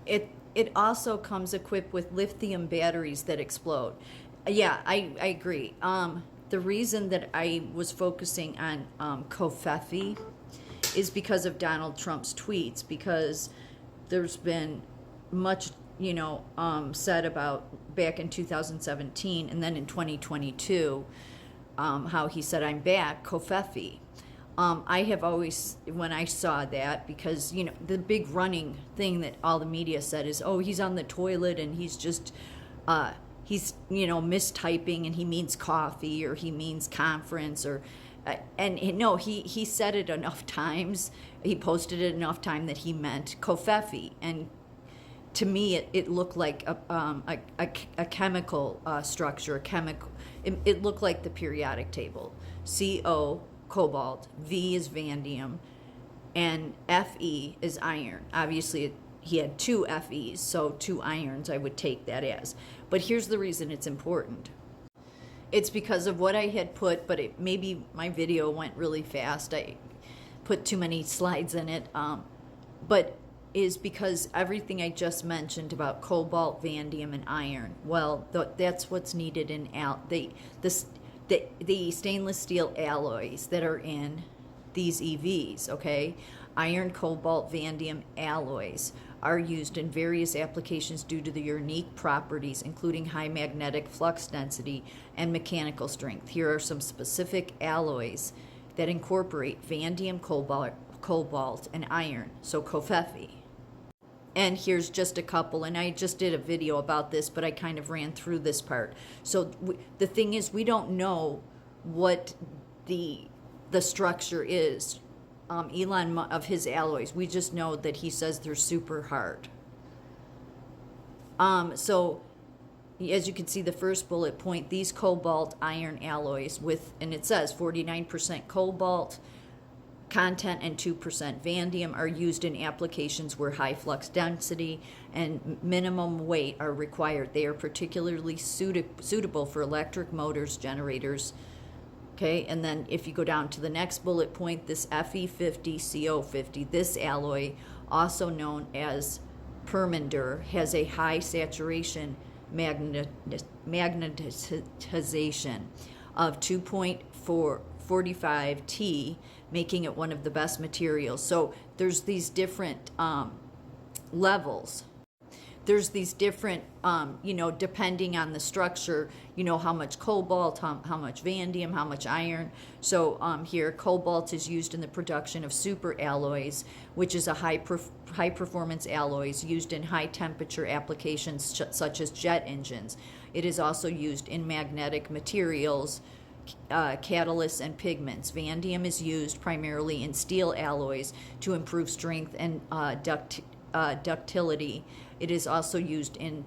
It also comes equipped with lithium batteries that explode. Yeah, I agree. The reason that I was focusing on Kofefi is because of Donald Trump's tweets, because there's been much, said about back in 2017 and then in 2022, how he said, "I'm back, Kofefi." I have always, when I saw that, because, the big running thing that all the media said is, oh, he's on the toilet and he's just, he's, mistyping and he means coffee or he means conference or, and no, he said it enough times. He posted it enough time that he meant Kofefi. And to me, it looked like a chemical structure, a chemical. It looked like the periodic table. CO, cobalt, V is vanadium, and Fe is iron. Obviously, he had two Fe's, so two irons, I would take that as. But here's the reason it's important. It's because of what I had put, but maybe my video went really fast. I put too many slides in it. But is because everything I just mentioned about cobalt, vanadium, and iron, well, that's what's needed in the stainless steel alloys that are in these EVs, okay? Iron, cobalt, vanadium alloys are used in various applications due to the unique properties, including high magnetic flux density and mechanical strength. Here are some specific alloys that incorporate vanadium, cobalt, and iron, so Kofefi. And here's just a couple, and I just did a video about this, but I kind of ran through this part. So the thing is, we don't know what the structure is, Elon, of his alloys. We just know that he says they're super hard. So as you can see, the first bullet point, these cobalt iron alloys and it says 49% cobalt content and 2% vanadium are used in applications where high flux density and minimum weight are required. They are particularly suitable for electric motors, generators. Okay, and then if you go down to the next bullet point, this Fe50, CO50, this alloy, also known as permandur, has a high saturation magnetization of 2.45 T, making it one of the best materials. So there's these different levels. There's these different, depending on the structure, how much cobalt, how much vanadium, how much iron. So here, cobalt is used in the production of super alloys, which is a high performance alloys used in high temperature applications such as jet engines. It is also used in magnetic materials, catalysts, and pigments. Vanadium is used primarily in steel alloys to improve strength and ductility. It is also used in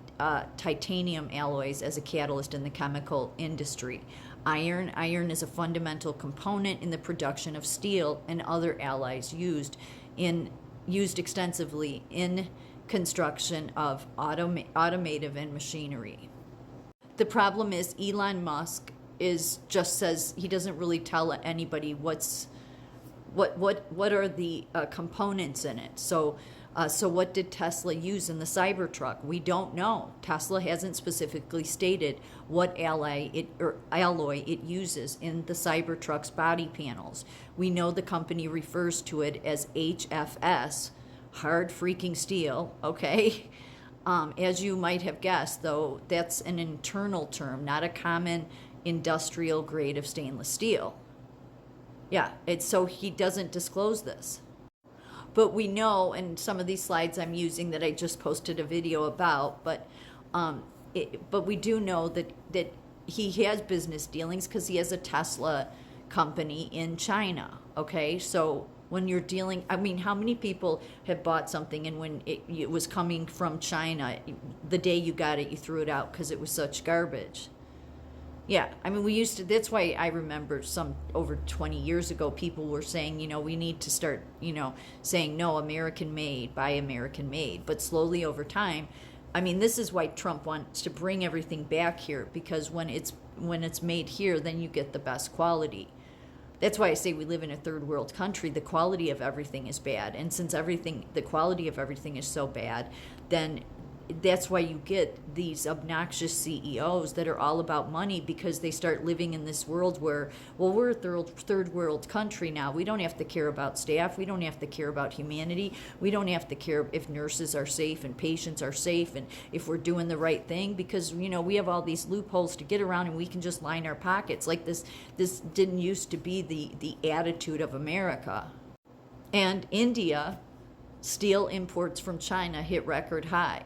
titanium alloys as a catalyst in the chemical industry. Iron is a fundamental component in the production of steel and other alloys used extensively in construction of automotive and machinery. The problem is Elon Musk just says he doesn't really tell anybody what are the components in it. So what did Tesla use in the Cybertruck? We don't know. Tesla hasn't specifically stated what alloy it uses in the Cybertruck's body panels. We know the company refers to it as HFS, hard freaking steel, okay? As you might have guessed, though, that's an internal term, not a common industrial grade of stainless steel. Yeah, so he doesn't disclose this. But we know, and some of these slides I'm using that I just posted a video about, but we do know that he has business dealings because he has a Tesla company in China, okay? So when you're dealing, I mean, how many people have bought something and when it was coming from China, the day you got it, you threw it out because it was such garbage? Yeah, I mean, we used to, that's why I remember over 20 years ago, people were saying, we need to start, saying, no, American made, buy American made. But slowly over time, I mean, this is why Trump wants to bring everything back here, because when it's made here, then you get the best quality. That's why I say we live in a third world country. The quality of everything is bad. And since the quality of everything is so bad, then that's why you get these obnoxious CEOs that are all about money, because they start living in this world where, well, we're a third world country now. We don't have to care about staff. We don't have to care about humanity. We don't have to care if nurses are safe and patients are safe and if we're doing the right thing, because, we have all these loopholes to get around and we can just line our pockets. Like this didn't used to be the attitude of America. And India, steel imports from China hit record high.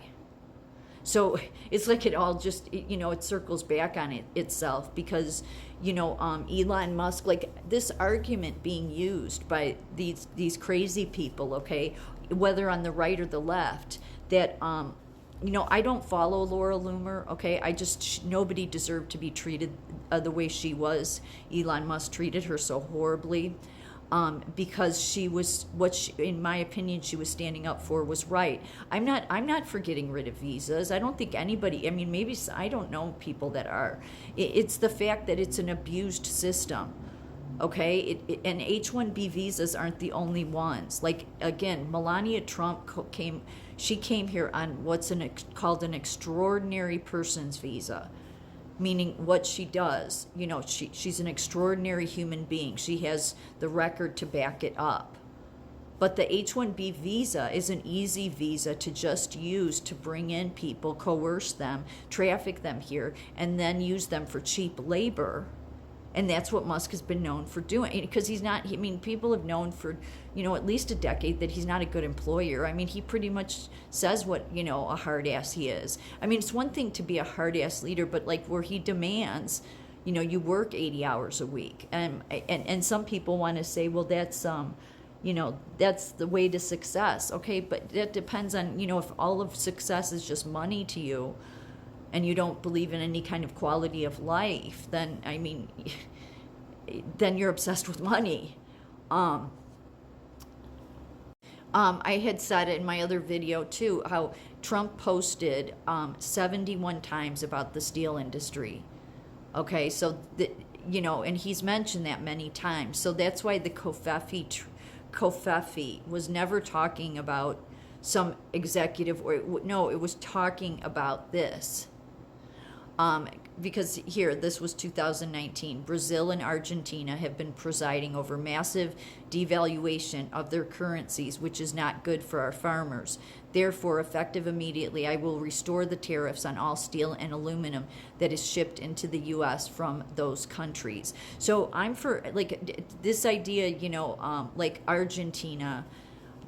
So it's like it all just, it circles back on itself, because, Elon Musk, like this argument being used by these crazy people, okay, whether on the right or the left, that, I don't follow Laura Loomer, okay, nobody deserved to be treated the way she was. Elon Musk treated her so horribly. Because she was in my opinion, she was standing up for was right. I'm not for getting rid of visas. I don't think anybody. I mean, maybe I don't know people that are. It's the fact that it's an abused system. Okay, and H-1B visas aren't the only ones. Like again, Melania Trump came here on what's called an extraordinary person's visa. Meaning what she does, she's an extraordinary human being. She has the record to back it up. But the H-1B visa is an easy visa to just use to bring in people, coerce them, traffic them here, and then use them for cheap labor. And that's what Musk has been known for doing, because people have known for, at least a decade that he's not a good employer. I mean, he pretty much says what, a hard ass he is. I mean, it's one thing to be a hard ass leader, but like where he demands, you work 80 hours a week. And some people want to say, well, that's, that's the way to success. Okay, but that depends on, if all of success is just money to you, and you don't believe in any kind of quality of life, then, then you're obsessed with money. I had said it in my other video too, how Trump posted 71 times about the steel industry. Okay, so, and he's mentioned that many times. So that's why the Covfefe was never talking about some executive, no, it was talking about this. Because here, this was 2019. Brazil and Argentina have been presiding over massive devaluation of their currencies, which is not good for our farmers. Therefore, effective immediately, I will restore the tariffs on all steel and aluminum that is shipped into the U.S. from those countries. So I'm for, like, this idea, like Argentina,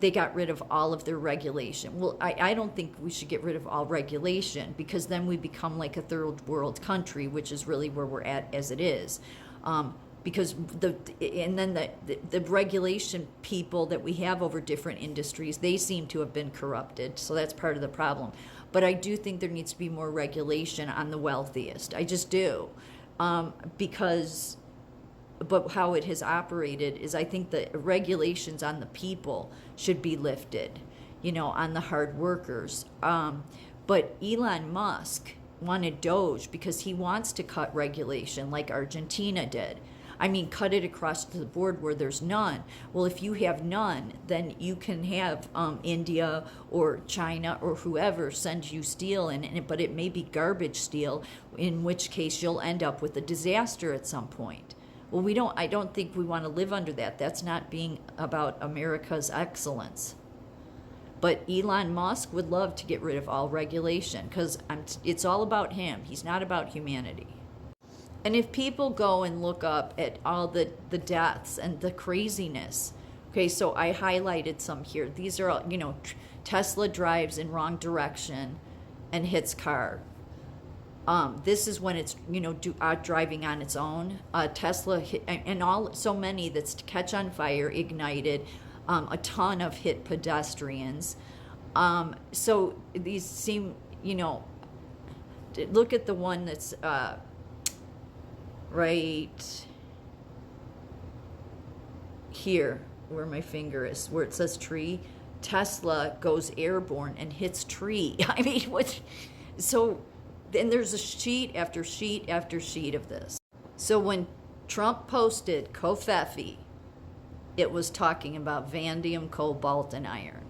they got rid of all of their regulation. Well, I don't think we should get rid of all regulation, because then we become like a third world country, which is really where we're at as it is. Because the regulation people that we have over different industries, they seem to have been corrupted. So that's part of the problem. But I do think there needs to be more regulation on the wealthiest. I just do. But how it has operated is, I think the regulations on the people should be lifted, on the hard workers. But Elon Musk wanted Doge because he wants to cut regulation like Argentina did. I mean, cut it across the board where there's none. Well, if you have none, then you can have India or China or whoever send you steel, but it may be garbage steel, in which case you'll end up with a disaster at some point. Well, I don't think we want to live under that. That's not being about America's excellence. But Elon Musk would love to get rid of all regulation, because it's all about him. He's not about humanity. And if people go and look up at all the deaths and the craziness, okay, so I highlighted some here. These are all, Tesla drives in wrong direction and hits car. This is when it's, driving on its own. Tesla hit, and so many that's to catch on fire, ignited, a ton of hit pedestrians. So these seem, look at the one that's right here, where my finger is, where it says tree. Tesla goes airborne and hits tree. I mean, what? So then there's a sheet after sheet after sheet of this. So when Trump posted Covfefe, it was talking about vanadium, cobalt, and iron.